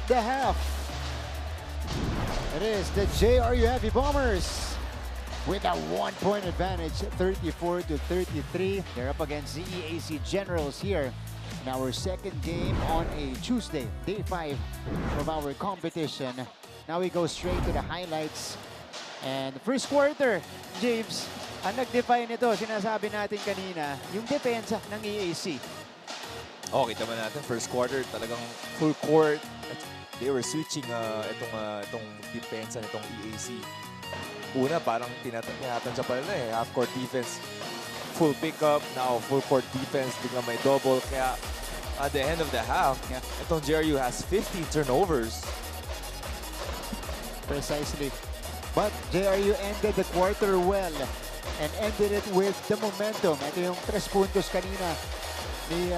the half. It is the JRU Heavy Bombers with a 1-point advantage, 34-33. They're up against the EAC Generals here in our second game on a Tuesday, day 5 of our competition. Now we go straight to the highlights. And the first quarter, James, ang nag-define nito, sinasabi natin kanina, yung depensa ng EAC. Oh, kita man natin, first quarter, talagang full court. They were switching itong depensa nitong EAC. Una, parang tinatansya pa nila eh, half-court defense. Full pickup, now full-court defense, biglang may double. Kaya at the end of the half, itong JRU has 50 turnovers. Precisely. But JRU ended the quarter well and ended it with the momentum. Ito yung 3 puntos kanina ni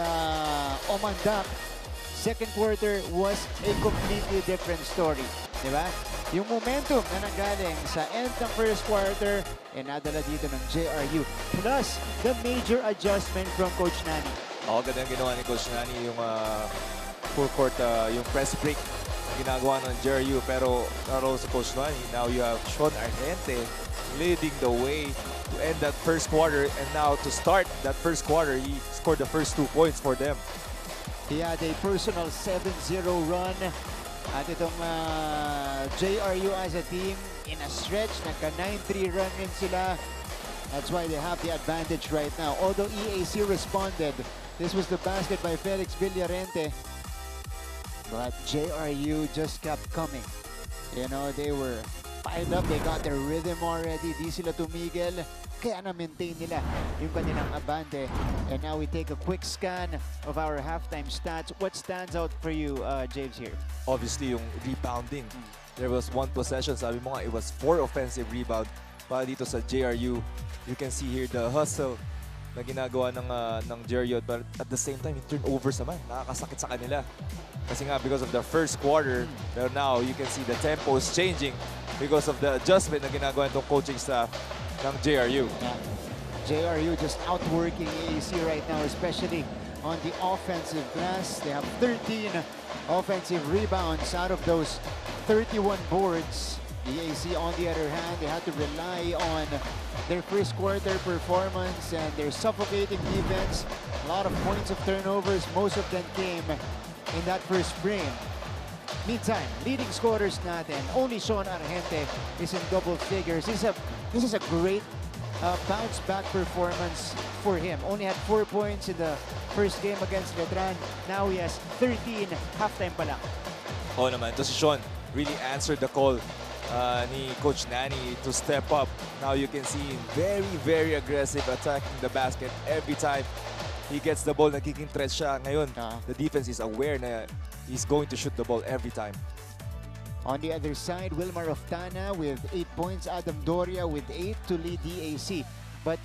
Omandak. Second quarter was a completely different story. Diba? Yung momentum na nanggaling sa end ng first quarter nadala dito ng JRU. Plus, the major adjustment from Coach Nani. Ganda yung ginawa ni Coach Nani, yung full court, yung press break na ginagawa ng JRU. Pero naroon sa Coach Nani, now you have Sean Argente leading the way to end that first quarter. And now to start that first quarter, he scored the first 2 points for them. He had a personal 7-0 run. At itong JRU as a team in a stretch, nagka 9-3 run rin sila. That's why they have the advantage right now. Although EAC responded, this was the basket by Felix Villarente. But JRU just kept coming. You know, they were piled up, they got their rhythm already. Di sila tumigil, kaya na-maintain nila yung kanilang abante. And now we take a quick scan of our halftime stats. What stands out for you, James, here? Obviously, yung rebounding. There was 1 possession, sabi mo nga, it was 4 offensive rebound. Para dito sa JRU, you can see here the hustle na ginagawa ng JRU. But at the same time, yung turnovers naman, nakakasakit sa kanila. Kasi nga, because of the first quarter, pero now you can see the tempo is changing because of the adjustment na ginagawa itong coaching staff ng JRU. Yeah. JRU just outworking EAC right now, especially on the offensive glass. They have 13 offensive rebounds out of those 31 boards. EAC, on the other hand, they had to rely on their first quarter performance and their suffocating defense. A lot of points of turnovers, most of them came in that first frame. Meantime, leading scorers natin, only Sean Argente is in double figures. This is a great bounce-back performance for him. Only had 4 points in the first game against Letran. Now he has 13 halftime pa lang. Oo naman, ito si Sean really answered the call ni Coach Nani to step up. Now you can see very, very aggressive attacking the basket every time he gets the ball. Nagiging threat siya. Ngayon, the defense is aware na he's going to shoot the ball every time. On the other side, Wilmar Oftana with 8 points, Adam Doria with 8 to lead EAC. But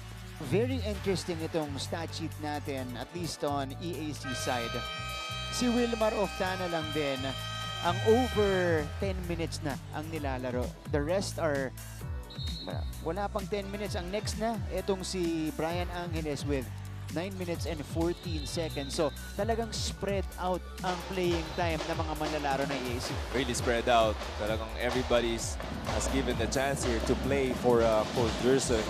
very interesting itong stat sheet natin, at least on EAC side. Si Wilmar Oftana lang din ang over 10 minutes na ang nilalaro. The rest are wala pang 10 minutes. Ang next na, itong si Brian Angeles with 9 minutes and 14 seconds. So, talagang spread out ang playing time ng mga manlalaro ng EAC. Really spread out. Talagang everybody has given the chance here to play for Coach Gerson,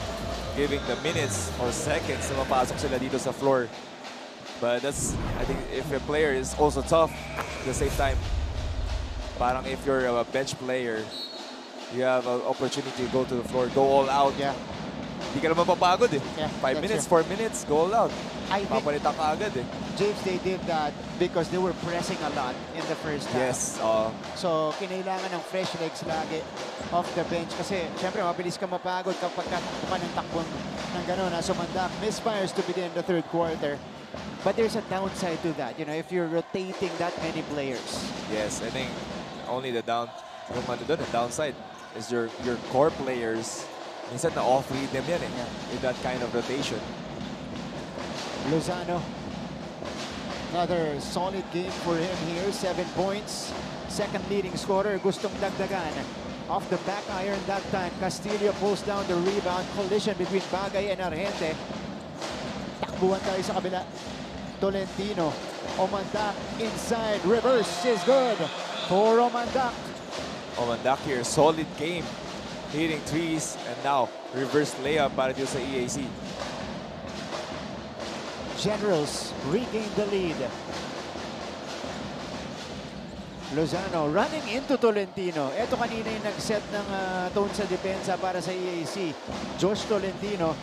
giving the minutes or seconds na mapasok sila dito sa floor. But that's, I think, if a player is also tough at the same time, parang if you're a bench player, you have an opportunity to go to the floor, go all out. Yeah. Hindi ka naman papagod eh. Yeah, 5 minutes, 4 minutes, go all out. Papalitan ka agad eh. James, they did that because they were pressing a lot in the first half. Yes. So, kinailangan ng fresh legs lagi off the bench. Kasi, syempre, mabilis ka mapagod kapag katakbo ka ng takbong ng gano'n. Sumandak, misfires to begin the third quarter. But there's a downside to that, you know, if you're rotating that many players. Yes, I think only the downside is your core players. Minsan na off-read them yan eh, with that kind of rotation. Lozano, another solid game for him here, 7 points. Second leading scorer, gustong dagdagan. Off the back iron that time, Castillo pulls down the rebound. Collision between Bagay and Argente. Takbuhan tayo sa kabila. Tolentino, Omanda inside, reverse is good. for Romandak. Omandak here, solid game. Hitting threes and now reverse layup para dito sa EAC. Generals regain the lead. Lozano running into Tolentino. Ito kanina yung nag-set ng tone sa depensa para sa EAC. Josh Tolentino.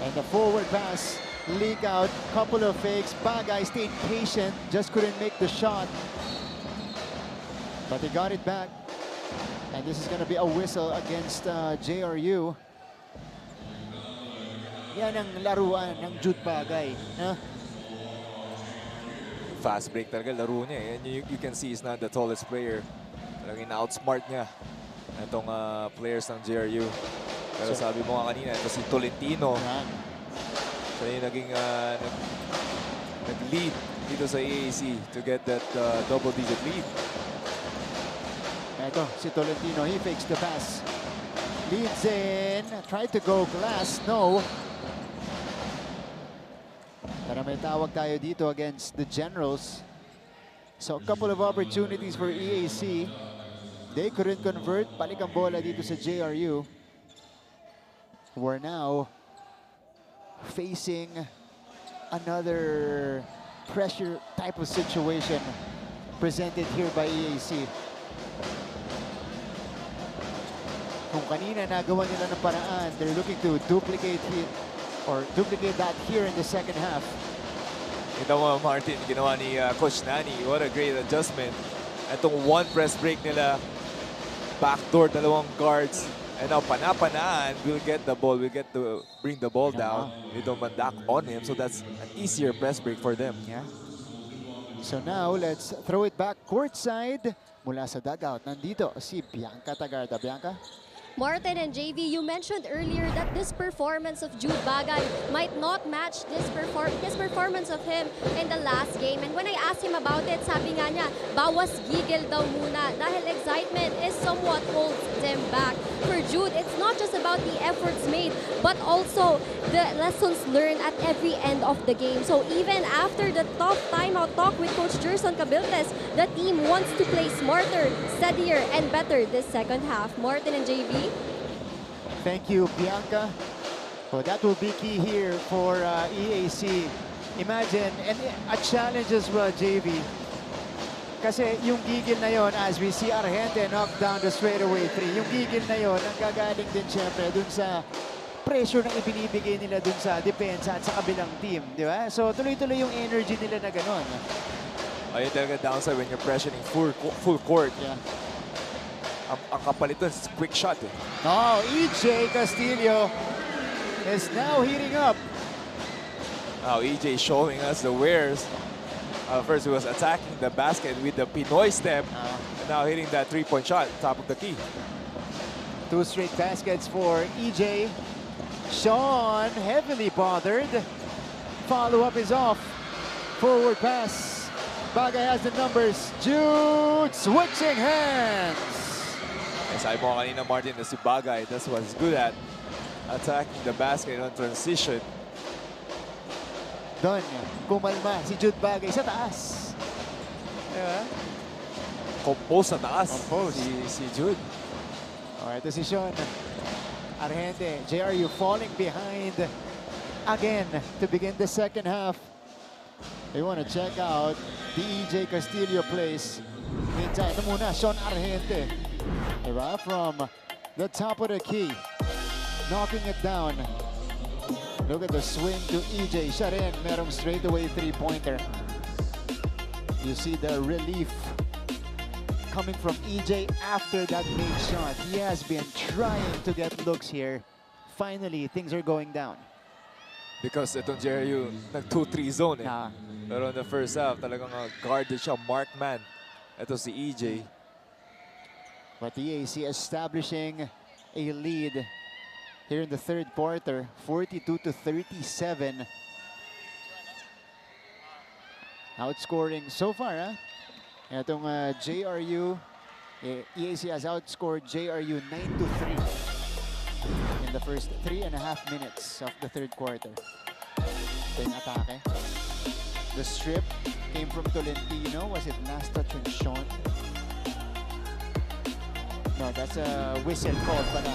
And the forward pass, leak out, couple of fakes. Bagay stayed patient, just couldn't make the shot. But he got it back. And this is going to be a whistle against JRU. Yan ang laruan ng Jude Bagay. Huh? Fast break talaga laro niya. And you can see he's not the tallest player. Talagang ina-outsmart niya itong players ng JRU. Pero sabi mo nga kanina, ito si Tolentino. Siya yung naging nag-lead dito sa EAC to get that double-digit lead. Ito, si Tolentino, he fakes the pass. Leads in, tried to go glass, no. Pero may tawag tayo dito against the Generals. So a couple of opportunities for EAC. They couldn't convert. Balik ang bola dito sa JRU. We're now facing another pressure type of situation presented here by EAC. Kung kanina nagawa nila ng paraan, they're looking to duplicate it or duplicate that here in the second half. Kita mo, Martin, ginawa ni Coach Nani. What a great adjustment. Itong one press break nila, backdoor, dalawang guards. And now, panapanaan, we'll get the ball. We'll get to bring the ball down. We don't mandak on him, so that's an easier press break for them. Yeah. So now, let's throw it back courtside. Mula sa dugout, nandito si Bianca Tagarda. Bianca? Martin and JV, you mentioned earlier that this performance of Jude Bagay might not match his performance of him in the last game. And when I asked him about it, sabi nga niya, bawas gigil daw muna dahil excitement is somewhat holds him back. For Jude, it's not just about the efforts made, but also the lessons learned at every end of the game. So even after the tough timeout talk with Coach Gerson Cabiltes, the team wants to play smarter, steadier, and better this second half. Martin and JV? Thank you, Bianca. Well, that will be key here for EAC. Imagine, and a challenge as well, JV. Kasi yung gigil na yon, as we see Argente knock down the straightaway three, yung gigil na yon, ang gagaling din syempre dun sa pressure na ibinibigay nila dun sa depensa at sa kabilang team, di ba? So tuloy-tuloy yung energy nila na ganon. Ayun talaga downside when you're pressuring full court. Yeah. Ang kapalit doon, quick shot eh. Oh, EJ Castillo is now heating up. Now EJ showing us the wares. First he was attacking the basket with the Pinoy step. And now hitting that three-point shot, top of the key. 2 straight baskets for EJ. Sean heavily bothered. Follow-up is off. Forward pass. Bagay has the numbers. Jude switching hands. Sabi mo kanina, Martin, na si Bagay, that's what he's good at. Attacking the basket on transition. Doon, kumalma si Jude Bagay sa taas. Diba? Compose sa taas. Compose. Si Jude. Alright, ito si Sean Argente. JRU falling behind again to begin the second half. They want to check out the EJ Castillo plays. Meantime, ito muna, Sean Argente. Diba? From the top of the key. Knocking it down. Look at the swing to EJ. Shot in. Merong straightaway three-pointer. You see the relief coming from EJ after that made shot. He has been trying to get looks here. Finally, things are going down. Because itong JRU, nag-2-3 zone eh. Yeah. Pero in the first half, talagang guarded siya, marked man. Ito si EJ. But the EAC establishing a lead here in the third quarter, 42-37. Outscoring so far, huh? Itong JRU, EAC has outscored JRU 9-3 in the first 3.5 minutes of the third quarter. Ito yung atake. The strip came from Tolentino. Was it last touch on Sean? No, that's a whistle call pala.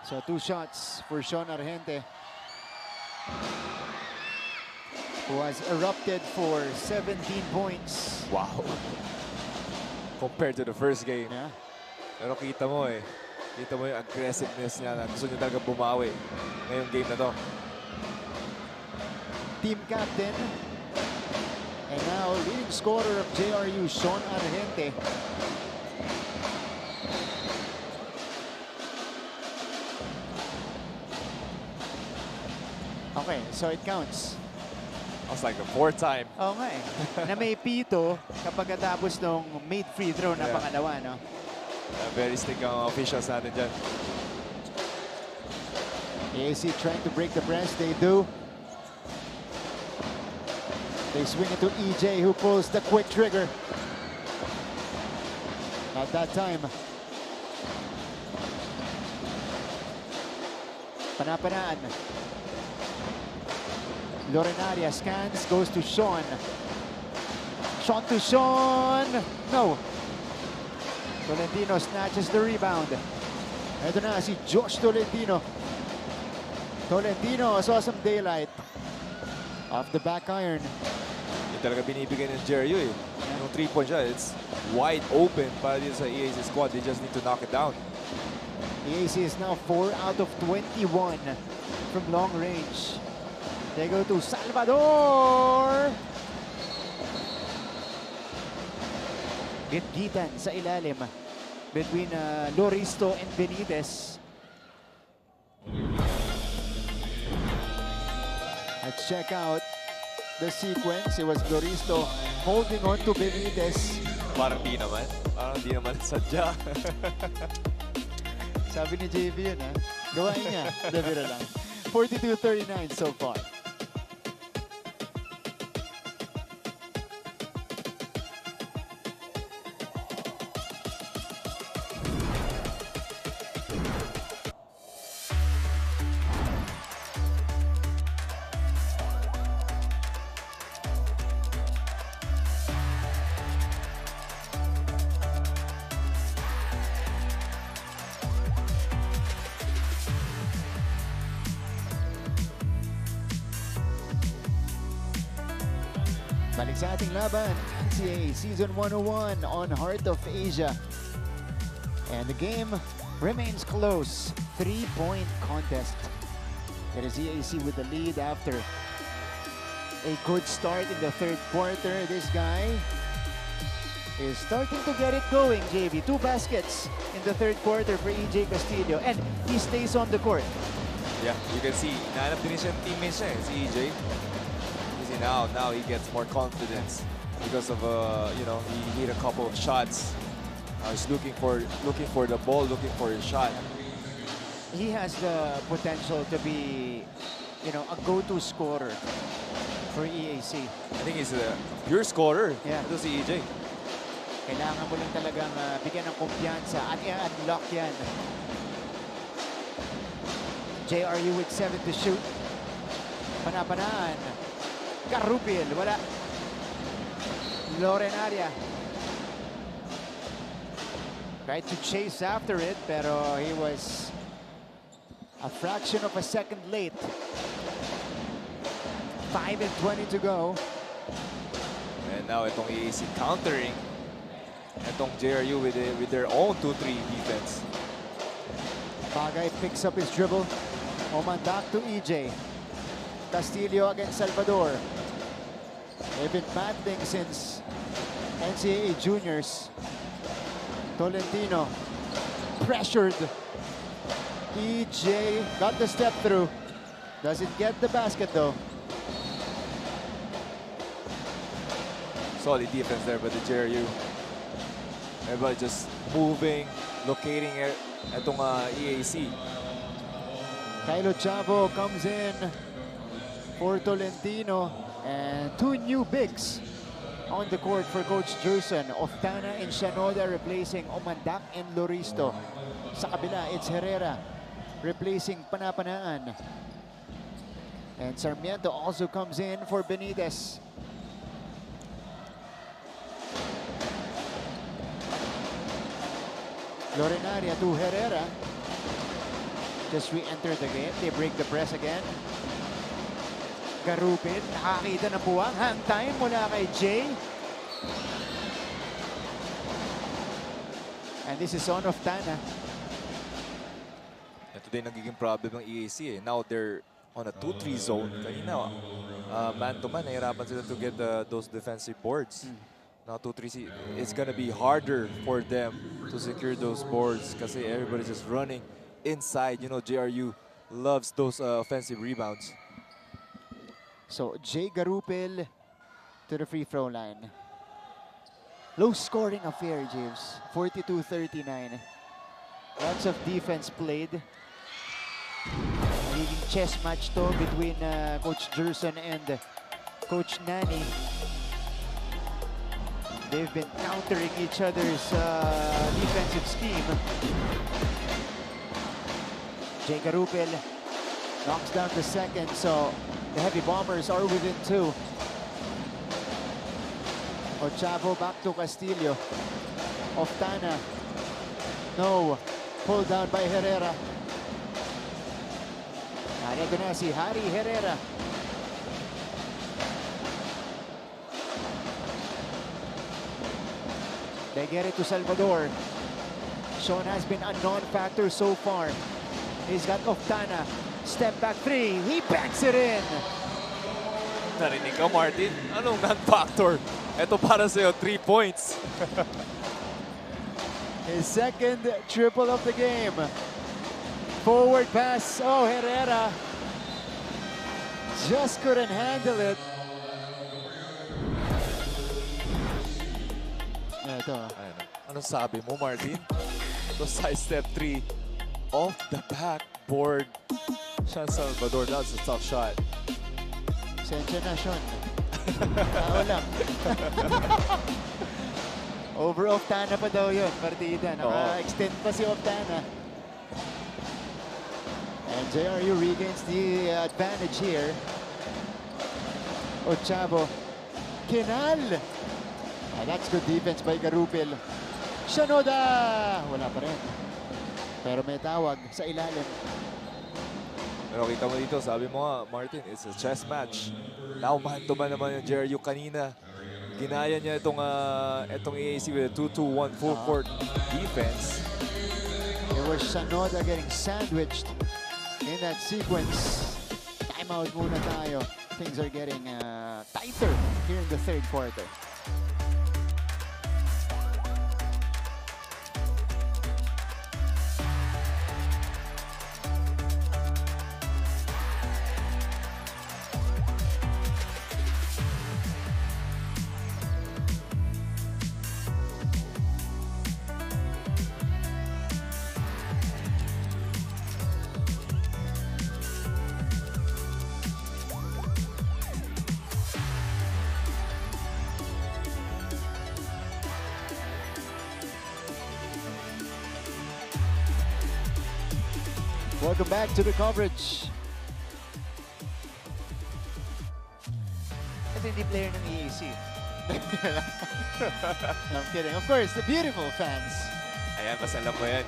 So 2 shots for Sean Argente, who has erupted for 17 points. Wow. Compared to the first game. Yeah. Pero kita mo yung aggressiveness niya na gusto niya talaga bumawi ngayong game na to. Team captain and now leading scorer of JRU, Sean Argente. Okay, so it counts. That's like the 4th time. Oo nga eh. Na may pito kapag katapos nung made free throw na Yeah. pangalawa, no? Very strict ang officials natin dyan. EAC trying to break the press. They do. They swing it to EJ, who pulls the quick trigger. At that time, Panapanaan. Lorenaria scans, goes to Sean. Shot to Sean. No. Tolentino snatches the rebound. Ito na si Josh Tolentino. Tolentino saw some daylight. Off the back iron. Yung talaga binibigay ng JRU eh. Yung 3-point shot, it's wide open para dito sa EAC squad. They just need to knock it down. EAC is now 4 out of 21 from long range. They go to Salvador. Git-gitan sa ilalim between Loristo and Benitez. Let's check out the sequence. It was Loristo holding on to Benitez. Parang di naman. Parang di naman sadya. Sabi ni JV yun, ha? Gawain niya. Dabira lang. 42-39 so far. Balik sa ating laban, NCAA Season 101 on Heart of Asia. And the game remains close. 3-point contest. It is EAC with the lead after a good start in the third quarter. This guy is starting to get it going, JV. 2 baskets in the third quarter for EJ Castillo. And he stays on the court. Yeah, you can see, nahanap din siya ng teammates niya, si EJ. Now he gets more confidence because of you know, he hit a couple of shots. He's looking for the ball, looking for his shot. He has the potential to be, you know, a go-to scorer for EAC. I think he's a pure scorer. Yeah. Ito si EJ. Kailangan mo lang talagang bigyan ng kumpiyansa at i-unlock yan. JRU with 7 to shoot. Panapanaan. Carupil, wala. Lorenaria. Tried to chase after it, pero he was a fraction of a second late. 5:20 to go. And now itong EAC countering itong JRU with their own 2-3 defense. Bagay picks up his dribble. Oman back to EJ. Castillo against Salvador. They've been battling since NCAA juniors. Tolentino pressured. EJ got the step through. Doesn't get the basket though. Solid defense there by the JRU. Everybody just moving, locating itong EAC. Kylo Chavo comes in for Tolentino, and 2 new bigs on the court for Coach Jerson. Oftana and Shanoda replacing Omandak and Loristo. Sa kabila, it's Herrera replacing Panapanaan. And Sarmiento also comes in for Benitez. Lorenaria to Herrera. Just re-enter the game. They break the press again. Garupin, nakakita ng buwang. Hang time mula kay Jay. And this is on of Tana. Ito din nagiging problem ng EAC eh. Now they're on a 2-3 zone. Kanina, man-to-man, nahirapan sila to get those defensive boards. Now 2-3, it's gonna be harder for them to secure those boards kasi everybody's just running inside. You know, JRU loves those offensive rebounds. So Jay Garupil to the free throw line. Low scoring affair, James. 42-39. Lots of defense played. Nagiging chess match to between Coach Gerson and Coach Nani. They've been countering each other's defensive scheme. Jay Garupil knocks down the second, so the Heavy Bombers are within 2. Ochavo back to Castillo. Oftana. No. Pulled down by Herrera. Narito na si Harry Herrera. They get it to Salvador. Sean has been a non-factor so far. He's got Oftana. Step back 3. He banks it in. Narinig ka, Martin? Anong non-factor? Ito para sa'yo, 3 points. His second triple of the game. Forward pass. Oh, Herrera just couldn't handle it. Ito. Anong sabi mo, Martin? Ito side step 3 off the backboard. Sean Salvador, that's a tough shot. Sensya na, Sean. Tao lang. Over Oftana pa daw yun, partida. Naka-extend pa si Oftana. And JRU regains the advantage here. Ochavo. Kinal. That's good defense by Garupil. Shanoda! Wala pa rin. Pero may tawag sa ilalim. Pero kita mo dito, sabi mo nga, Martin, it's a chess match. Now, man-to-man naman yung JRU kanina. Ginaya niya itong EAC with a 2-2-1 full court defense. It was Shanoda getting sandwiched in that sequence. Timeout muna tayo. Things are getting tighter here in the third quarter. Welcome back to the coverage. Ito hindi player ng EAC. No, I'm kidding. Of course, the beautiful fans. Ayan, mas alam mo yan.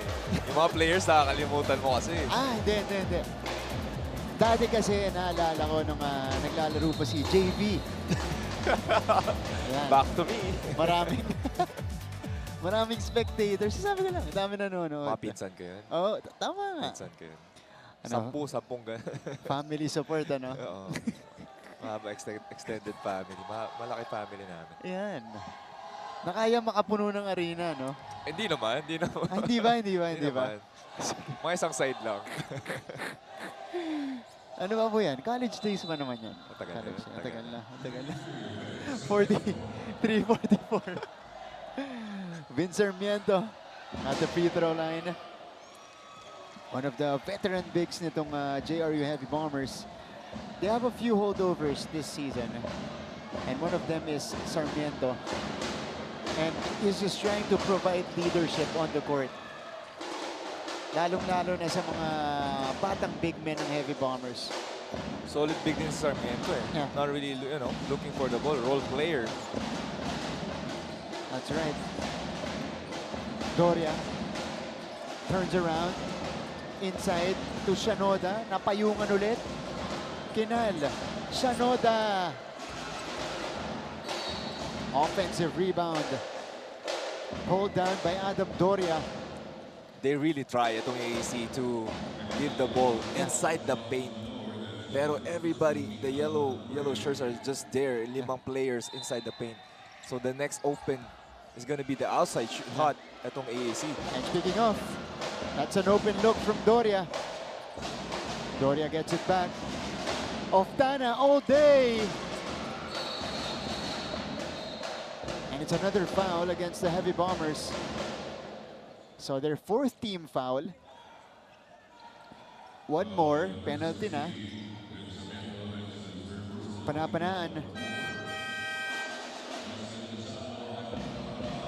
Yung mga players, nakakalimutan mo kasi. Hindi. Dati kasi naalala ko nung naglalaro pa si JV. Back to me. Maraming spectators. Sabi ko lang, dami nanonood. Mga pinsan ko yun. Oo, tama nga. Pinsan ko yun. Ano? 10 ganun. Family support, ano? Oo. Mga extended family. Malaki family namin. Ayan. Nakaya makapuno ng arena, no? Hindi naman. Hindi ba? Mga isang side lang. Ano ba po yan? College days ba naman yan? Matagal na. Matagal na. 43-44. Vince Sarmiento at the free throw line. One of the veteran bigs nitong JRU Heavy Bombers. They have a few holdovers this season. And one of them is Sarmiento. And he's just trying to provide leadership on the court. Lalong-lalo na sa mga batang big men ng Heavy Bombers. Solid big din si Sarmiento eh. Yeah. Not really, looking for the ball. Role player. That's right. Doria turns around. Inside to Shanoda. Napayungan ulit. Kinal. Shanoda. Offensive rebound. Hold down by Adam Doria. They really try itong EAC to leave the ball inside the paint. Pero everybody, the yellow shirts are just there. 5 players inside the paint. So the next open is gonna be the outside shot itong EAC. And speaking of, that's an open look from Doria. Doria gets it back. Oftana all day. And it's another foul against the Heavy Bombers. So their 4th team foul. One more, penalty na. Panapanaan.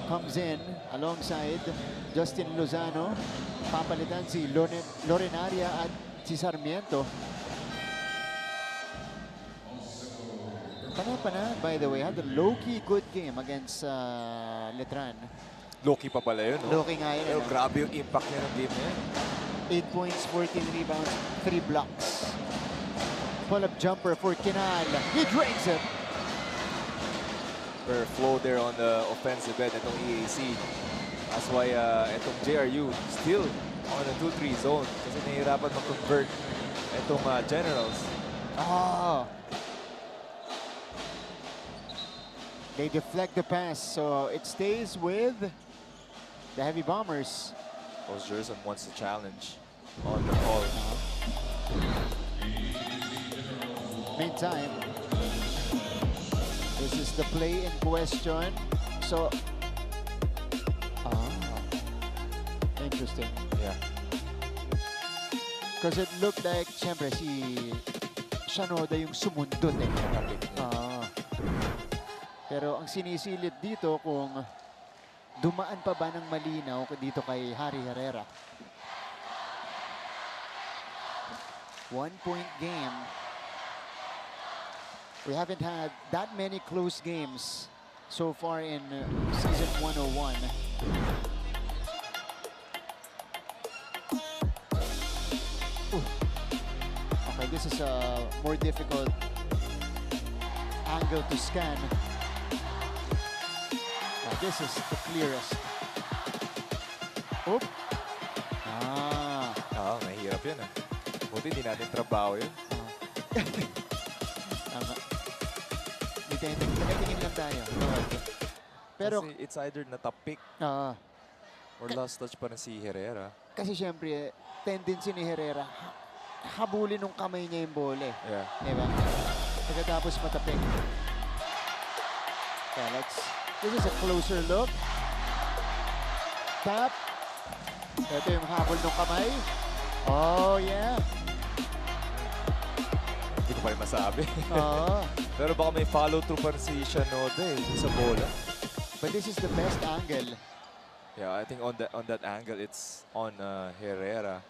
Comes in alongside Justin Lozano. Papalitan si Lorenaria at si Sarmiento. Panapanaan, by the way, had a low-key good game against Letran. Low-key pa pala yun, no? Low-key nga yun. Pero grabe yung impact niya ng game na yan. 8 points, 14 rebounds, 3 blocks. Pull-up jumper for Kinal. He drains it. Very flow there on the offensive end itong EAC. That's why itong JRU still on the 2-3 zone kasi nahihirapan mag-convert itong Generals. Oh. They deflect the pass, so it stays with the Heavy Bombers. Coach Jerson wants a challenge on the call. Meantime, this is the play in question. So, interesting. Yeah. Because it looked like, siyempre, si Shanoda yung sumundot eh. Pero ang sinisilip dito kung dumaan pa ba ng malinaw dito kay Harry Herrera. 1-point game. We haven't had that many close games so far in season 101. Okay, this is a more difficult angle to scan. This is the clearest. Oop. Mahirap yun. Buti hindi natin trabaho yun. Tama. Tingin lang tayo. Pero, kasi it's either natapik or last touch pa na si Herrera. Kasi syempre, tendency ni Herrera, habulin nung kamay niya yung bola eh. Yeah. Diba? Pagkatapos matapik. Yeah, this is a closer look. Tap. Ito yung habol ng kamay. Oh, yeah. Hindi ko pa rin masabi. Oh. Pero baka may follow-through pa rin si Shanoda sa bola. But this is the best angle. Yeah, I think on that angle, it's on Herrera.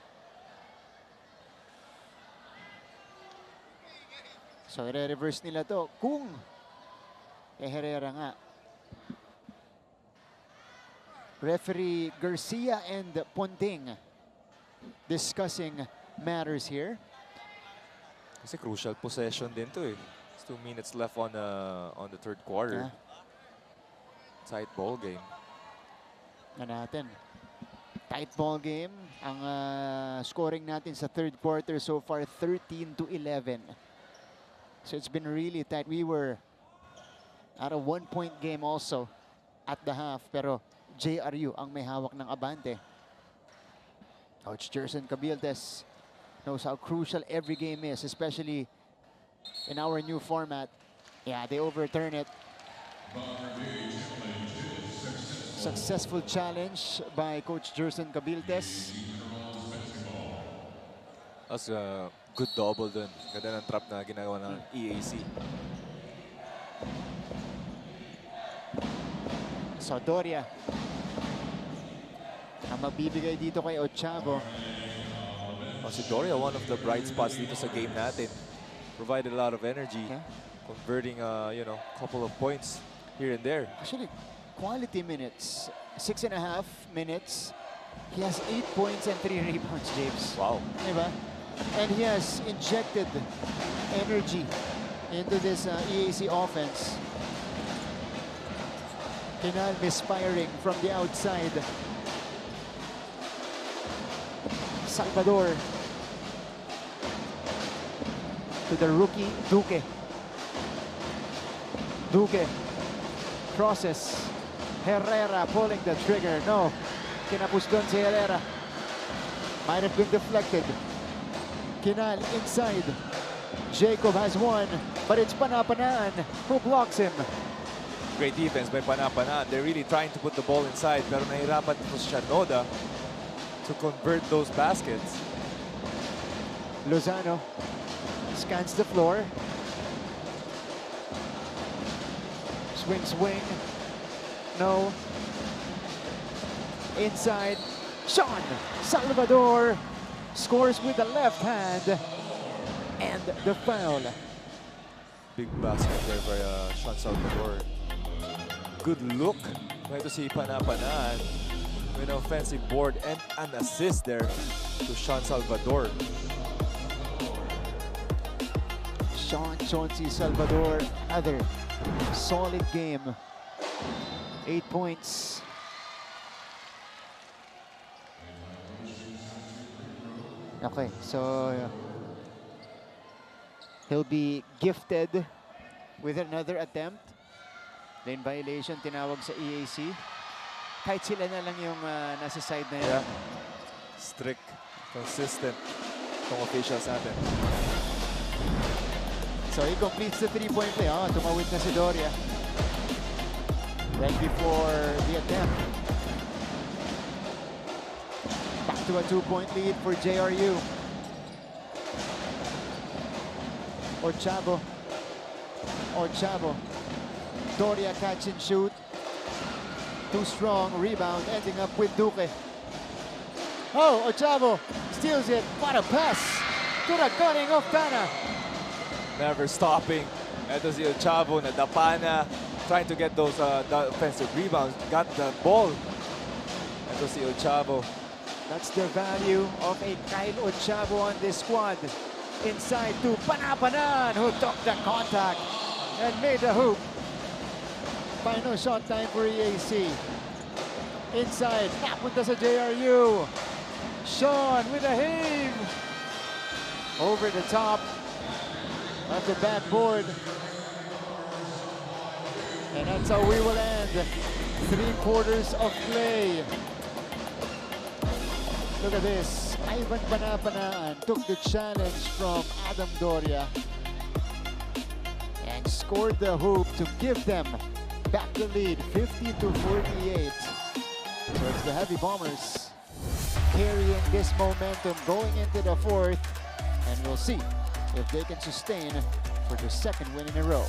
So, i-reverse nila to. Kung Herrera nga. Referee Garcia and Ponting discussing matters here. Kasi crucial possession din to eh. There's 2 minutes left on the 3rd quarter. Tight ball game. Na natin. Tight ball game. Ang scoring natin sa 3rd quarter so far 13-11. So it's been really tight. We were at a 1-point game also at the half. Pero JRU ang may hawak ng abante. Coach Jerson Cabildes knows how crucial every game is, especially in our new format. Yeah, they overturn it. Successful challenge by Coach Jerson Cabildes. That's a good double dun. Ganda ng trap na ginagawa ng EAC. So Doria ang magbibigay dito kay Ochavo. Si Doria, one of the bright spots dito sa game natin. provided a lot of energy, Okay. converting you know, couple of points here and there. Actually, quality minutes. 6.5 minutes. He has 8 points and 3 rebounds, James. Wow. Diba? And he has injected energy into this EAC offense. Kinal misfiring from the outside. Salvador to the rookie Duque. Duque crosses. Herrera pulling the trigger. No. Kinapos doon si Herrera. Might have been deflected. Kinal inside. Jacob has one, but it's Panapanaan who blocks him. Great defense by Panapanaan. They're really trying to put the ball inside, pero nahirapan ito si Shanoda to convert those baskets. Lozano scans the floor. Swing. No. Inside. Sean Salvador scores with the left hand. And the foul. Big basket there by Sean Salvador. Good look. Going to see Panapanaan with an offensive board and an assist there to Sean Salvador. Sean Chauncey Salvador, other solid game. 8 points. Okay, so he'll be gifted with another attempt. Lane violation, tinawag sa EAC. Kahit sila na lang yung nasa side na yun. Yeah. Strict, consistent itong officials natin. So he completes the three-point play. Oh, tumawid na si Doria. Right before the attempt. Back to a 2-point lead for JRU. Orchavo. Doria catch and shoot. Too strong. Rebound ending up with Duque. Oh, Orchavo steals it. What a pass to the cutting of Tana. Never stopping. Ito si Chavo na dapana, trying to get those the offensive rebounds. Got the ball. Ito si Chavo. That's the value of a Kyle Orchavo on this squad. Inside to Panapanaan, who took the contact and made the hoop. Final shot time for EAC. Inside, napunta sa JRU. Sean with a heave. Over the top of the backboard. And that's how we will end 3 quarters of play. Look at this. Ivan Panapanaan took the challenge from Adam Doria and scored the hoop to give them back the lead, 50-48. So it's the Heavy Bombers carrying this momentum going into the 4th, and we'll see if they can sustain for their 2nd win in a row.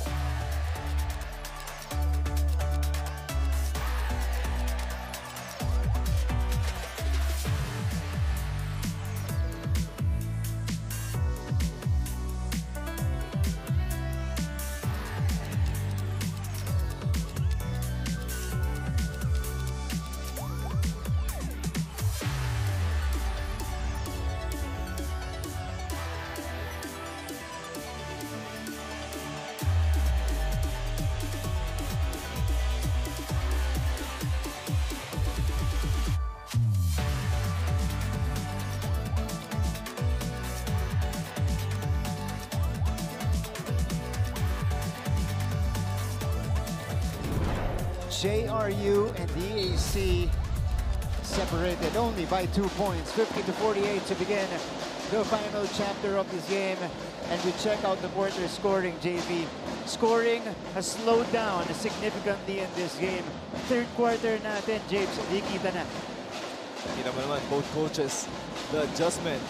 JRU and the EAC separated only by 2 points, 50-48 to begin the final chapter of this game. And we check out the quarter scoring, JV. Scoring has slowed down significantly in this game. 3rd quarter natin, James, di kita na. Kita mo naman, both coaches, the adjustment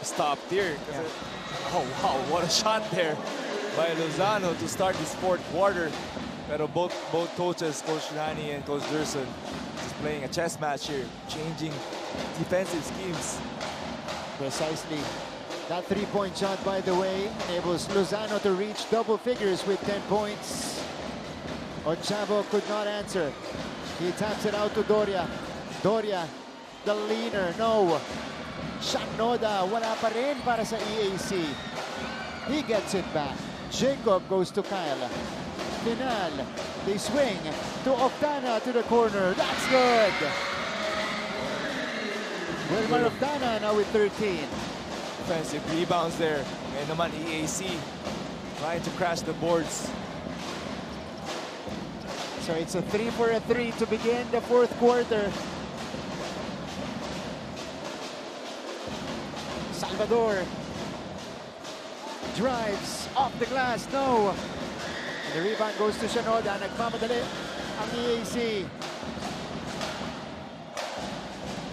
stopped here. Yeah. Oh wow, what a shot there by Lozano to start this 4th quarter. Pero both coaches, Coach Lani and Coach Durson, just playing a chess match here, changing defensive schemes. Precisely. That three-point shot, by the way, enables Lozano to reach double figures with 10 points. Ochavo could not answer. He taps it out to Doria. Doria, the leaner, no. Shot Noda, wala pa rin para sa EAC. He gets it back. Jacob goes to Kyle. Final, they swing to Octana to the corner. That's good. Wilmar Octana now with 13. Offensive rebounds there. Ngayon naman EAC trying to crash the boards. So it's a 3 for a 3 to begin the fourth quarter. Salvador drives off the glass, no. And the rebound goes to Shanoda. Nagmamadali ang EAC.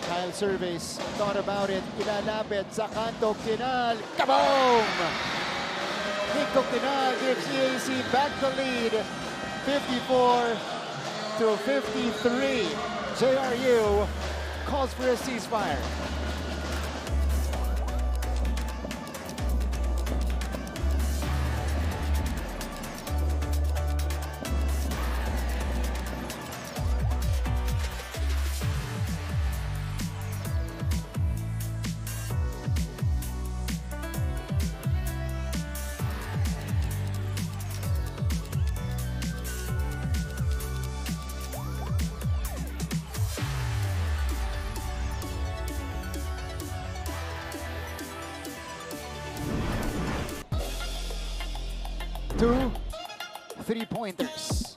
Kyle surveys, thought about it, ilalapit sa kanto, Kinal, kaboom! Nico Kinal gives EAC back the lead, 54 to 53. JRU calls for a ceasefire. Two three-pointers.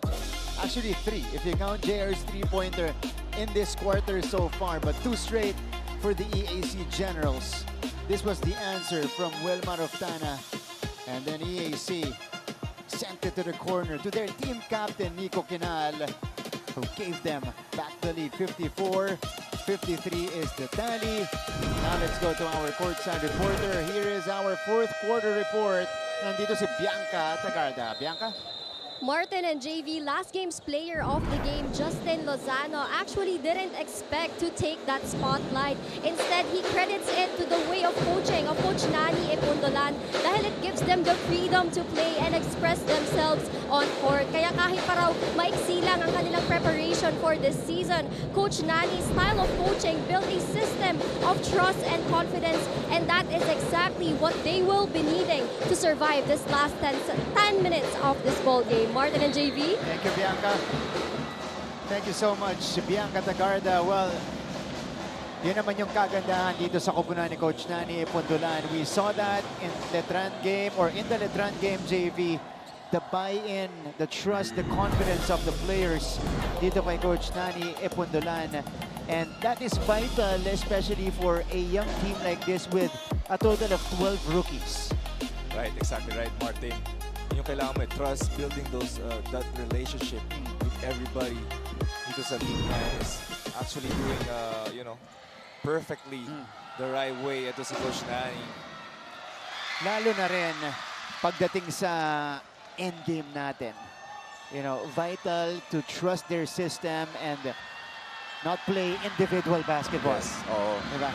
Actually, three, if you count JR's three-pointer in this quarter so far, but two straight for the EAC Generals. This was the answer from Wilmar Octana, and then EAC sent it to the corner to their team captain, Nico Kinal, who gave them back the lead. 54-53 is the tally. Now let's go to our courtside reporter. Here is our fourth quarter report. Nandito si Bianca Tagarda. Bianca? Martin and JV, last game's player of the game, Justin Lozano, actually didn't expect to take that spotlight. Instead, he credits it to the way of coaching of Coach Nani Epundolan dahil it gives them the freedom to play and express themselves on court. Kaya kahit pa raw maiksi lang ang kanilang preparation for this season, Coach Nani's style of coaching built a system of trust and confidence, and that is exactly what they will be needing to survive this last 10 minutes of this ball game. Martin and JV. Thank you, Bianca. Thank you so much, Bianca Tagarda. Well, yun naman yung kagandahan dito sa kupunan ni Coach Nani Epundolan. We saw that in Letran game, or in the Letran game, JV. The buy-in, the trust, the confidence of the players dito kay Coach Nani Epundolan. And that is vital, especially for a young team like this with a total of 12 rookies. Right, exactly right, Martin. Yung kailangan mo, trust, building those that relationship with everybody dito sa team is actually doing, you know, perfectly the right way. Ito si Coach Nani. Lalo na rin pagdating sa endgame natin. You know, vital to trust their system and not play individual basketball. Yes, oo. Diba?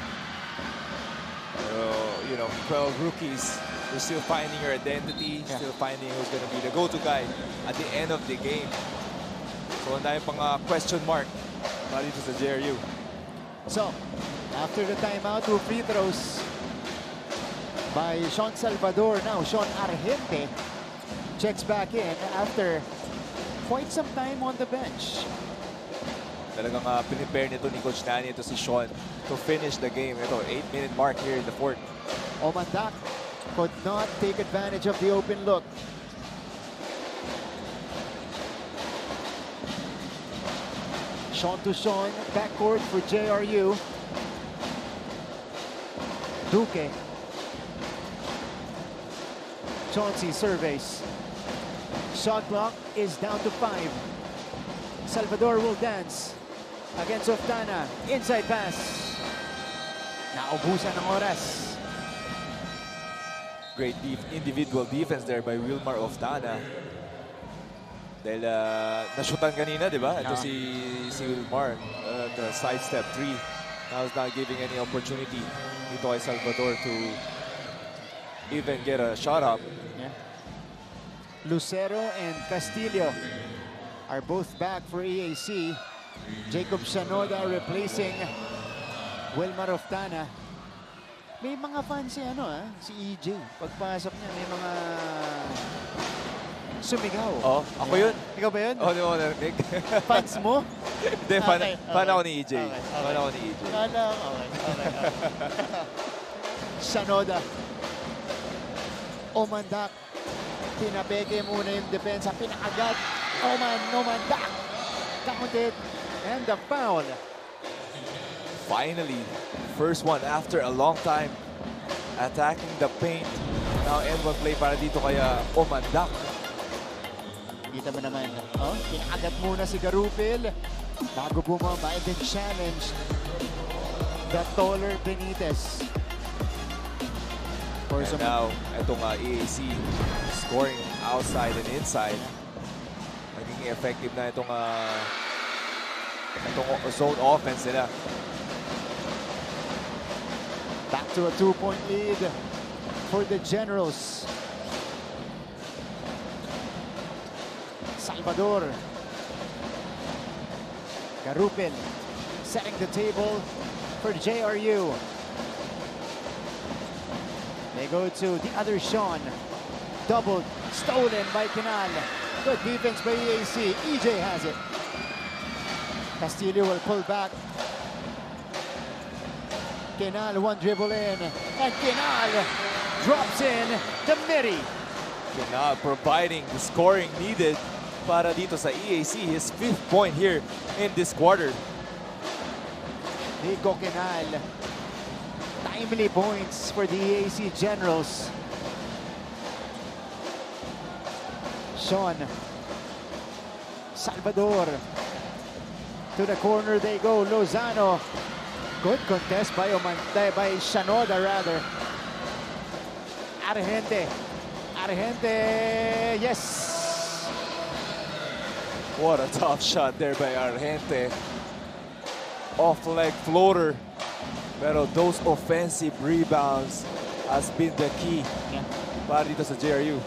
You know, 12 rookies. You're still finding your identity, still finding who's going to be the go-to guy at the end of the game. So, ang dami pang question mark para dito sa JRU. So, after the timeout, 2 free throws by Sean Salvador. Now, Sean Argente checks back in after quite some time on the bench. Talagang pinipare nito ni Coach Nani, ito si Sean, to finish the game. Ito, 8-minute mark here in the fourth. Omandak could not take advantage of the open look. Sean to Sean, backcourt for JRU. Duque. Chauncey surveys. Shot clock is down to 5. Salvador will dance against Oftana. Inside pass. Naubusan ng oras. Great individual defense there by Wilmar Oftana. Dahil nashutan kanina, di ba? Ito si Wilmar, the sidestep 3. Now is not giving any opportunity dito kay Salvador to even get a shot up. Yeah. Lucero and Castillo are both back for EAC. Jacob Shanoda replacing Wilmar Oftana. May mga fans si si EJ. Pagpasok niya, may mga sumigaw. Oh, ako yun. Ikaw ba yun? Oh, di mo narinig. Fans mo? Hindi, fan ako ni EJ. Fan ako ni EJ. Okay. Shanoda. Omandak. Pinapeke muna yung depensa. Pinakagat. Omandak. Counted. And the foul. Finally, first one after a long time. Attacking the paint. Now end one play para dito kaya Omandak. Kita mo naman. Oh, pinakagat muna si Garupil. Bago bumaba and then challenge the taller Benitez. And now, itong EAC scoring outside and inside. Naging effective na itong zone offense nila. Back to a 2-point lead for the Generals. Salvador. Garupin setting the table for JRU. They go to the other Sean. Doubled, stolen by Canal. Good defense by EAC. EJ has it. Castillo will pull back. Canal, one dribble in. And Canal drops in the Miri. Canal providing the scoring needed para dito sa EAC. His 5th point here in this quarter. Nico Canal. Timely points for the EAC Generals. Sean. Salvador. To the corner they go. Lozano. Good contest by Shanoda rather. Argente. Yes. What a tough shot there by Argente. Off-leg floater. Pero those offensive rebounds has been the key para dito sa JRU.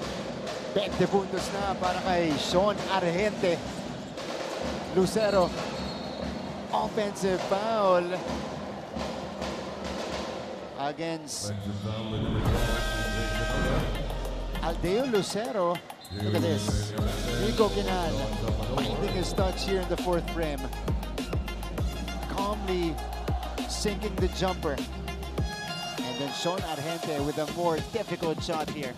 20 puntos na para kay Sean Argente. Lucero. Offensive foul against Aldeo Lucero. Look at this. Nico Quinan finding his touch here in the 4th frame. Calmly sinking the jumper. And then Sean Argente with a more difficult shot here.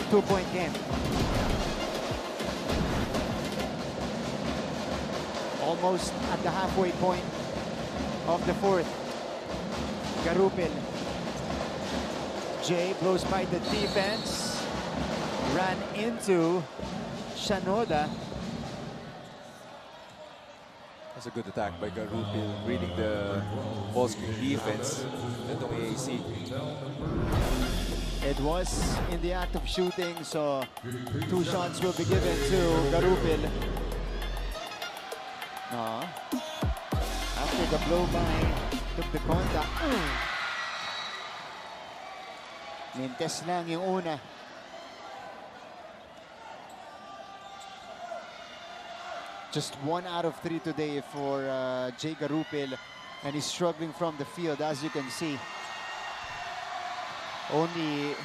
2-point game. Almost at the halfway point of the 4th. Garupil. Jay blows by the defense. Ran into Shanoda. That's a good attack by Garupil, reading the ball screen defense. Itong EAC. It was in the act of shooting, so 2 shots will be given to Garupil. After the blow by, took the contact. Mintes lang yung una. Just 1 out of 3 today for Jay Garupil, and he's struggling from the field, as you can see. Only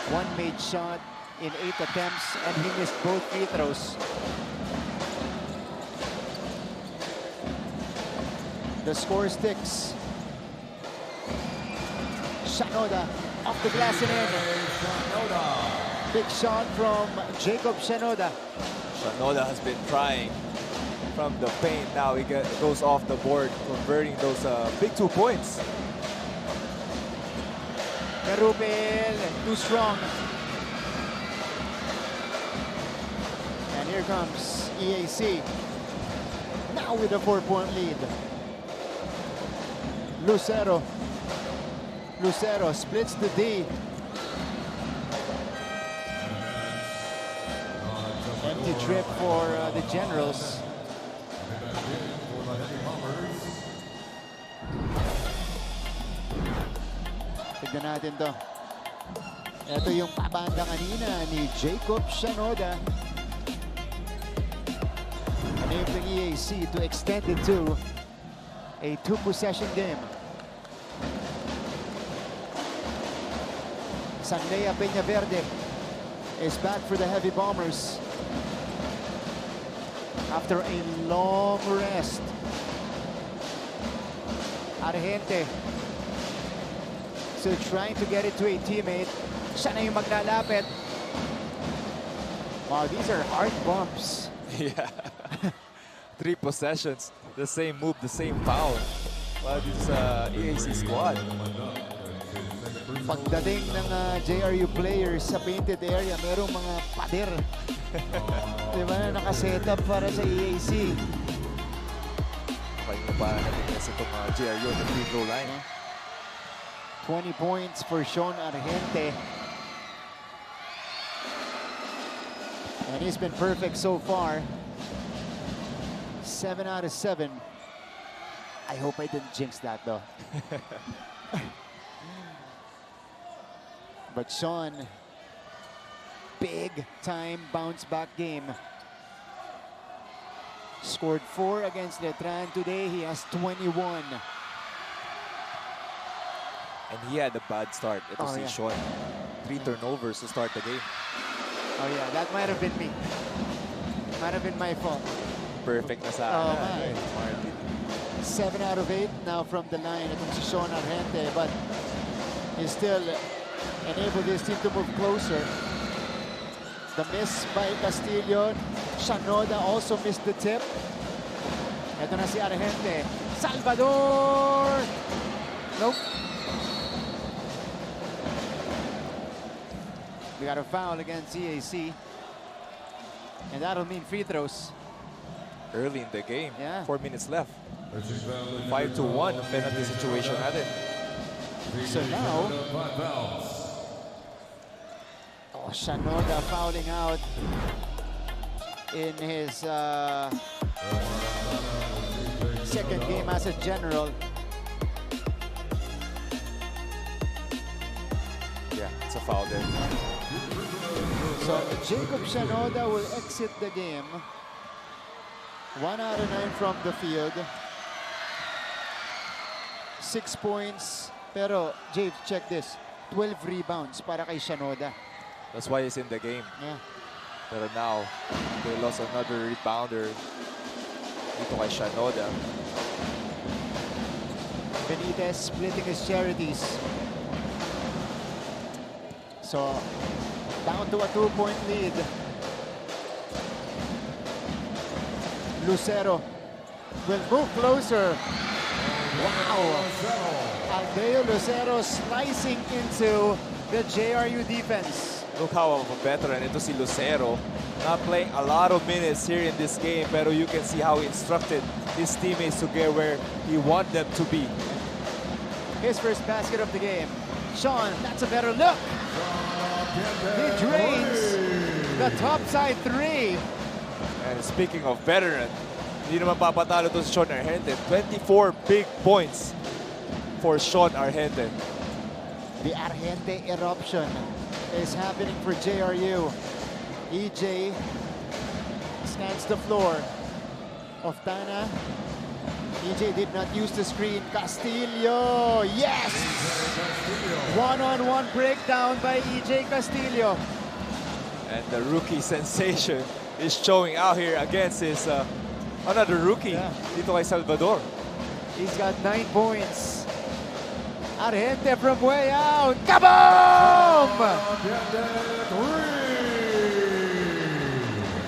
1 made shot in 8 attempts, and he missed both free throws. The score sticks. Shanoda off the glass and in. Big shot from Jacob Shanoda. Shanoda has been trying from the paint. Now he goes off the board, converting those big 2 points. Garupil, too strong. And here comes EAC. Now with a 4-point lead. Lucero splits the D. Empty trip for the Generals. Tignan natin to. Ito yung pabanda kanina ni Jacob Shanoda. Enabling EAC to extend it to a 2-possession game. Sanlea Peñaverde is back for the Heavy Bombers after a long rest. Argente still trying to get it to a teammate. Siya na yung maglalapit. Wow, these are hard bumps. Yeah. 3 possessions, the same move, the same foul. Well, this is EAC squad. Pagdating ng JRU players sa painted area, merong mga pader. Diba na nakasetup para sa EAC. Okay, para natin kasi itong JRU on the free throw line. 20 points for Sean Argente. And he's been perfect so far. 7 out of 7. I hope I didn't jinx that though. But Sean, big time bounce back game. Scored 4 against Letran today. He has 21. And he had a bad start. Ito si yeah. Sean. 3 turnovers to start the game. Oh yeah, that might have been me. Might have been my fault. Perfect na sa man. 7 out of 8 now from the line. Itong si Sean Argente, but he still enabled his team to move closer. The miss by Castillo. Shanoda also missed the tip. Ito na si Argente. Salvador! Nope. We got a foul against EAC. And that'll mean free throws. Early in the game. Yeah. 4 minutes left. 5-1 ang penalty situation natin. So now, Shanoda fouling out in his second game as a general. Yeah, it's a foul there. So Jacob Shanoda will exit the game. 1 out of 9 from the field. 6 points. Pero, James, check this. 12 rebounds para kay Shanoda. That's why he's in the game. Yeah. Pero now, they lost another rebounder dito kay Shanoda. Benitez splitting his charities. So, down to a 2-point lead. Lucero will move closer. Wow! Aldeo Lucero slicing into the JRU defense. Look how a veteran ito si Lucero. Not playing a lot of minutes here in this game, pero you can see how he instructed his teammates to get where he want them to be. His first basket of the game. Sean, that's a better look. He drains the top side 3. And speaking of veteran, hindi naman papatalo to si Sean Argente. 24 big points for Sean Argente. The Argente eruption is happening for JRU. EJ scans the floor. Oftana. EJ did not use the screen. Castillo, yes! One-on-one breakdown by EJ Castillo. And the rookie sensation is showing out here against his another rookie dito kay Salvador. He's got 9 points. Argente from way out. Kaboom!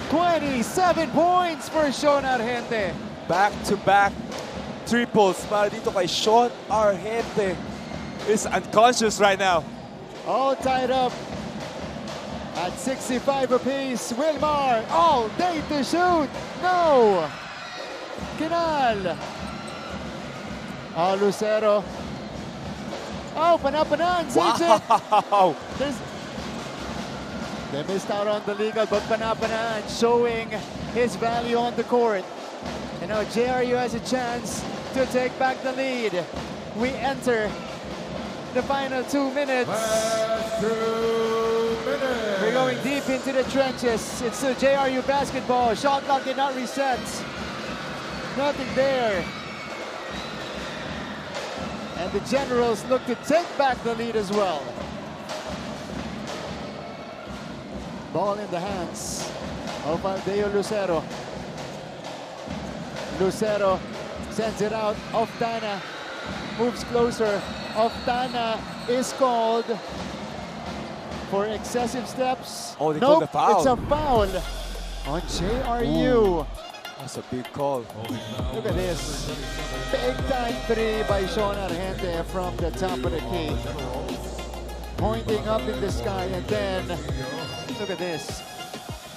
27 points for Sean Argente. Back-to-back triples para dito kay Sean Argente. Is unconscious right now. All tied up at 65 apiece. Wilmar all day to shoot. No! Kinal. Oh, Lucero. Oh, Panapanan saves it. Wow! They missed out on the legal, but Panapanan showing his value on the court. And now JRU has a chance to take back the lead. We enter the final 2 minutes. Last 2 minutes. We're going deep into the trenches. It's the JRU basketball. Shot clock did not reset. Nothing there. And the Generals look to take back the lead as well. Ball in the hands of Aldeo Lucero. Lucero sends it out. Oftana moves closer. Oftana is called for excessive steps. Oh, they nope, called a foul. It's a foul on JRU. Ooh, that's a big call. Look at this. Big time three by Sean Argente from the top of the key. Pointing up in the sky, and then look at this.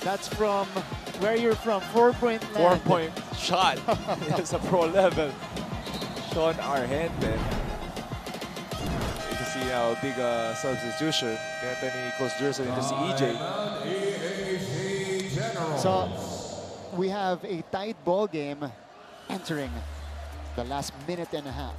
That's from where you're from, 4-point land. 4-point shot. It's a pro level. Sean Argente. You can see now a big substitution. Anthony Coach Jerson into si EJ. EAC General. So we have a tight ball game entering the last minute and a half.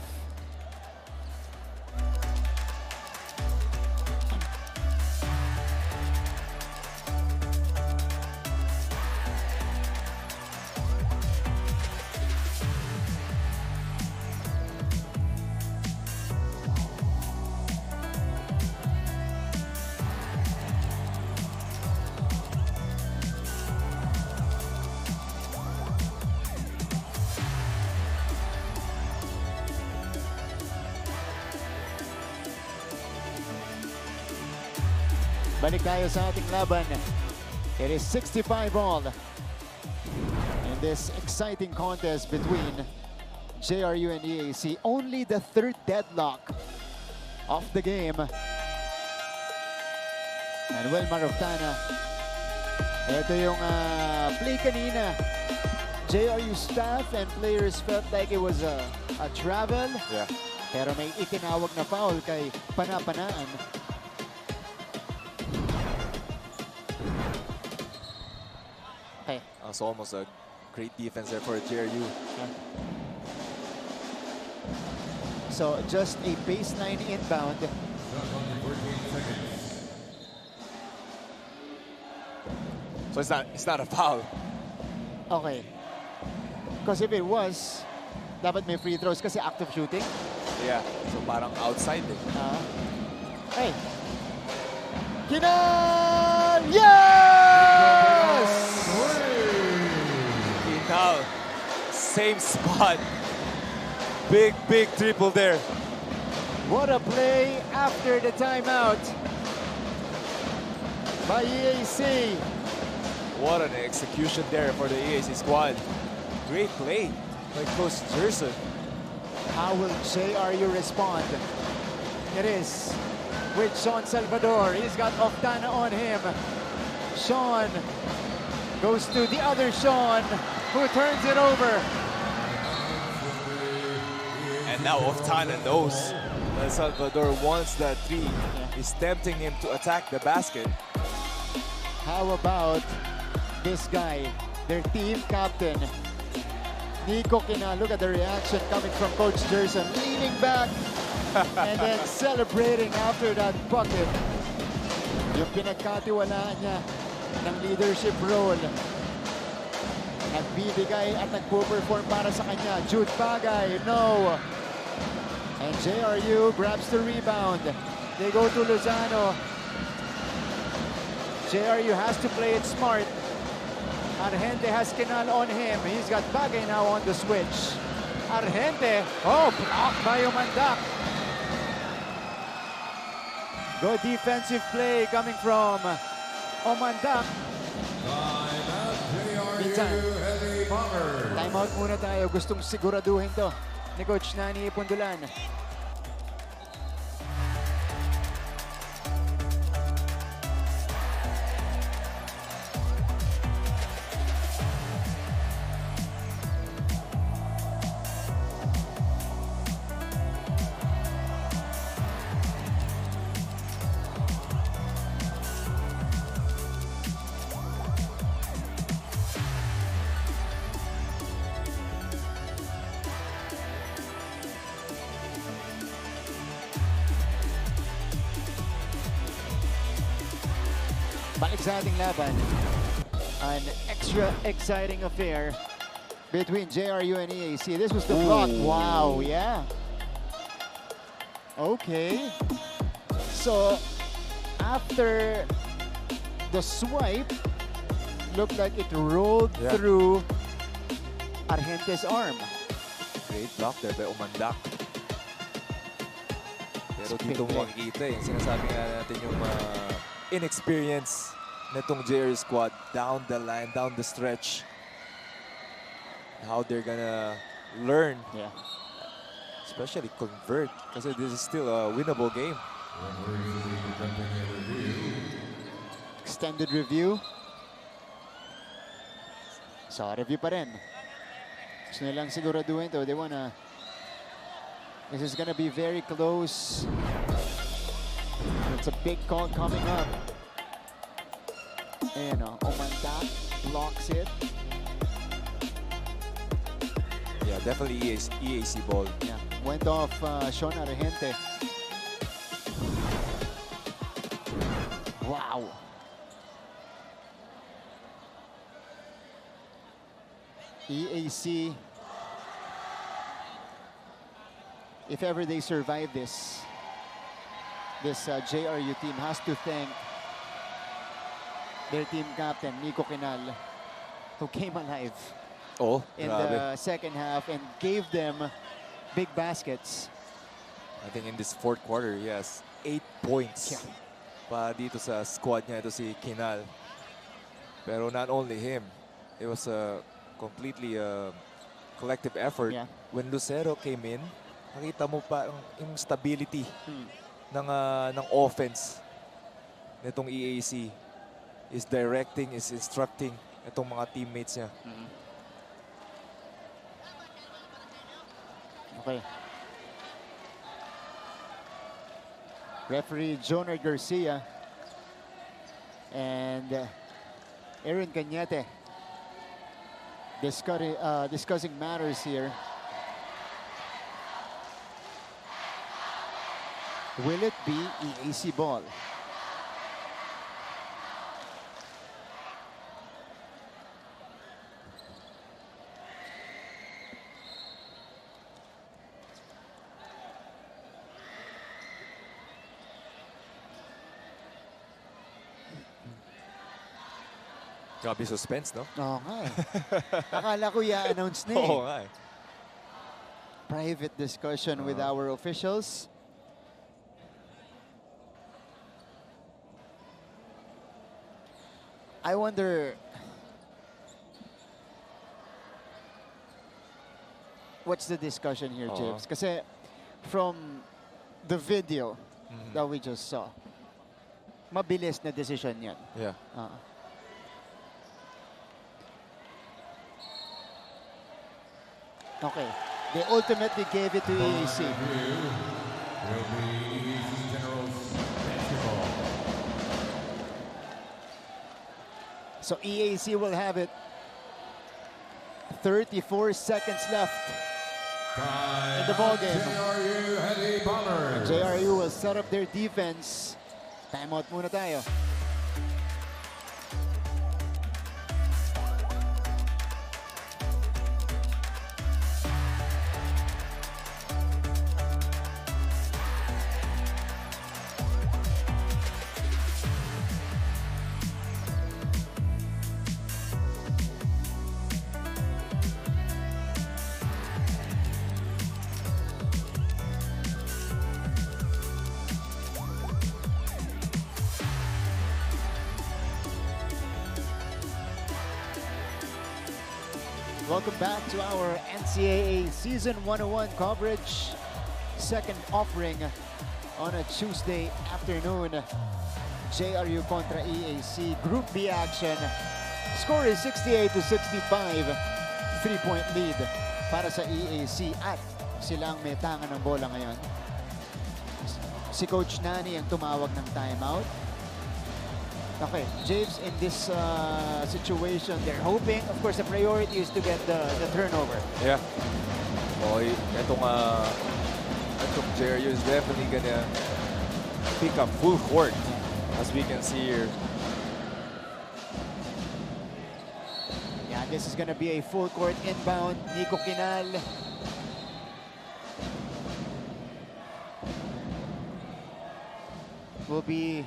Balik tayo sa ating laban. It is 65 all in this exciting contest between JRU and EAC. Only the third deadlock of the game. And Wilmar Oftana. Ito yung play kanina. JRU staff and players felt like it was a travel. Yeah. Pero may itinawag na foul kay Panapanaan. So almost a great defense there for JRU. So just a baseline inbound. So it's not a foul. Okay. Because if it was, dapat may free throws kasi active shooting. Yeah. So parang outside eh. Hey. Kinal! Yes! Now, same spot. Big triple there. What a play after the timeout by EAC. What an execution there for the EAC squad. Great play by Coach Jerson. How will JRU respond? It is with Sean Salvador. He's got Oftana on him. Sean goes to the other Sean, who turns it over. And now Oftana knows that Salvador wants that three. He's tempting him to attack the basket. How about this guy, their team captain, Nico Kina? Look at the reaction coming from Coach Jerson, leaning back and then celebrating after that bucket. Yung pinagkatiwalaan niya ng leadership role. Nagbibigay at nagpo-perform para sa kanya. Jude Bagay, no. And JRU grabs the rebound. They go to Lozano. JRU has to play it smart. Argente has Kinal on him. He's got Bagay now on the switch. Argente, blocked by Umandak. Good defensive play coming from Umandak. Timeout muna tayo. Gustong siguraduhin to ni Coach Nani Pundulan. Balik sa ating laban. An extra exciting affair between JRU and EAC. This was the block. Wow, yeah. Okay. So, after the swipe, looked like it rolled through Argente's arm. Great block there by Umandak. Pero dito mo makikita yung sinasabi nga natin yung inexperience nitong JRU squad down the line, down the stretch. How they're gonna learn, especially convert, kasi this is still a winnable game. Extended review. So, review pa rin. Gusto nilang siguraduhin to. They wanna... This is gonna be very close. It's a big call coming up. Ayan o, Umandak blocks it. Yeah, definitely EAC ball. Yeah, went off Sean Argente. Wow. EAC, if ever they survive this JRU team has to thank their team captain, Nico Quinal, who came alive in the second half and gave them big baskets. I think in this fourth quarter, he has 8 points. Pa dito sa squad niya, ito si Quinal. Pero not only him, it was a completely collective effort. When Lucero came in, nakita mo pa yung stability ng offense nitong EAC. Is directing, is instructing itong mga teammates niya. Okay. Referee Joner Garcia and Aaron Cañete discussing matters here. Will it be EAC ball? Grabe suspense, no? Oo nga eh. Akala ko i-announce na eh. Oo nga eh. Private discussion with our officials. I wonder what's the discussion here, Jibs? Kasi from the video that we just saw, mabilis na decision yan. Yeah. Okay, they ultimately gave it to EAC. So EAC will have it. 34 seconds left in the ball game. JRU will set up their defense. Timeout muna tayo. Welcome back to our NCAA Season 101 coverage. Second offering on a Tuesday afternoon. JRU kontra EAC. Group B action. Score is 68-65. 3-point lead para sa EAC at silang may tangan ng bola ngayon. Si Coach Nani ang tumawag ng timeout. Okay, James, in this situation, they're hoping, of course, the priority is to get the turnover. Yeah. Oh, itong JRU is definitely gonna pick up full court, as we can see here. This is gonna be a full court inbound. Nico Quinal. Will be,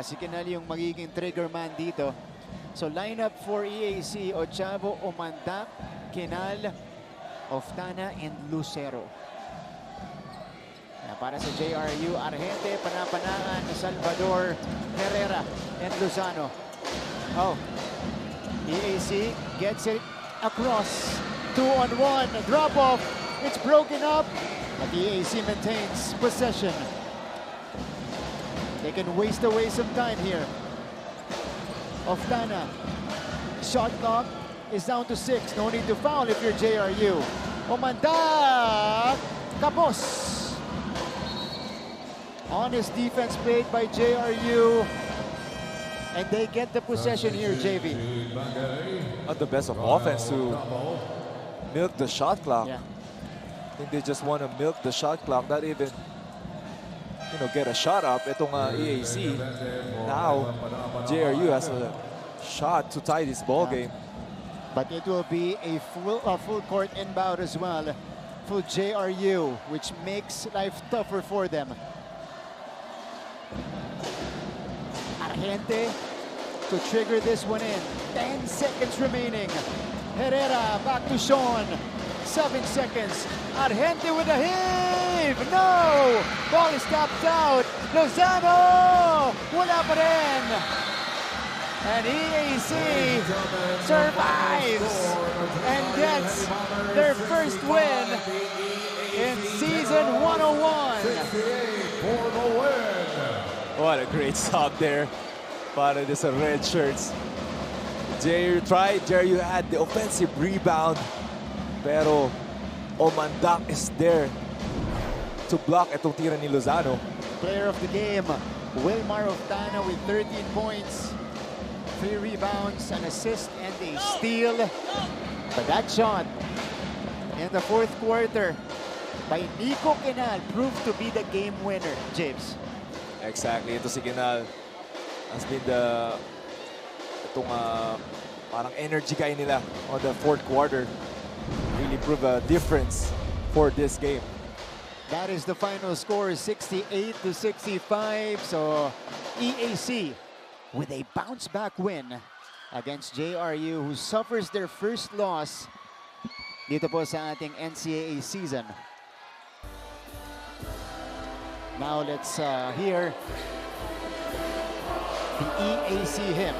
si Quinal yung magiging trigger man dito. So lineup for EAC, Ochavo, Omandak, Quinal, Oftana, and Lucero. Para sa JRU, Argente, Panapanaan, Salvador, Herrera, and Lozano. Oh, EAC gets it across. 2-on-1, drop off. It's broken up, but EAC maintains possession. They can waste away some time here. Oftana, shot clock is down to 6. No need to foul if you're JRU. Omandak, Kapos. Honest defense played by JRU. And they get the possession here, JV. Not the best of offense to milk the shot clock. Yeah. I think they just want to milk the shot clock, not even, get a shot up. Itong EAC. Now, JRU has a shot to tie this ball game. But it will be a full court inbound as well for JRU, which makes life tougher for them. Argente to trigger this one in. 10 seconds remaining. Herrera back to Sean. 7 seconds. Argente with a heave. No! Ball is tapped out. Lozano! Wala pa rin. And EAC survives and gets their first win in season 101. What a great stop there. Para this red shirts. JRU had the offensive rebound. Pero Omandak is there to block itong tira ni Lozano. Player of the game, Wilmar Oftana with 13 points, 3 rebounds, an assist, and a steal. But that shot in the fourth quarter by Nico Quinal proved to be the game winner, James. Exactly. Ito si Quinal has been itong parang energy guy nila on the fourth quarter. Really prove a difference for this game. That is the final score, 68-65. So EAC with a bounce-back win against JRU, who suffers their first loss dito po sa ating NCAA season. Now let's hear the EAC hymn.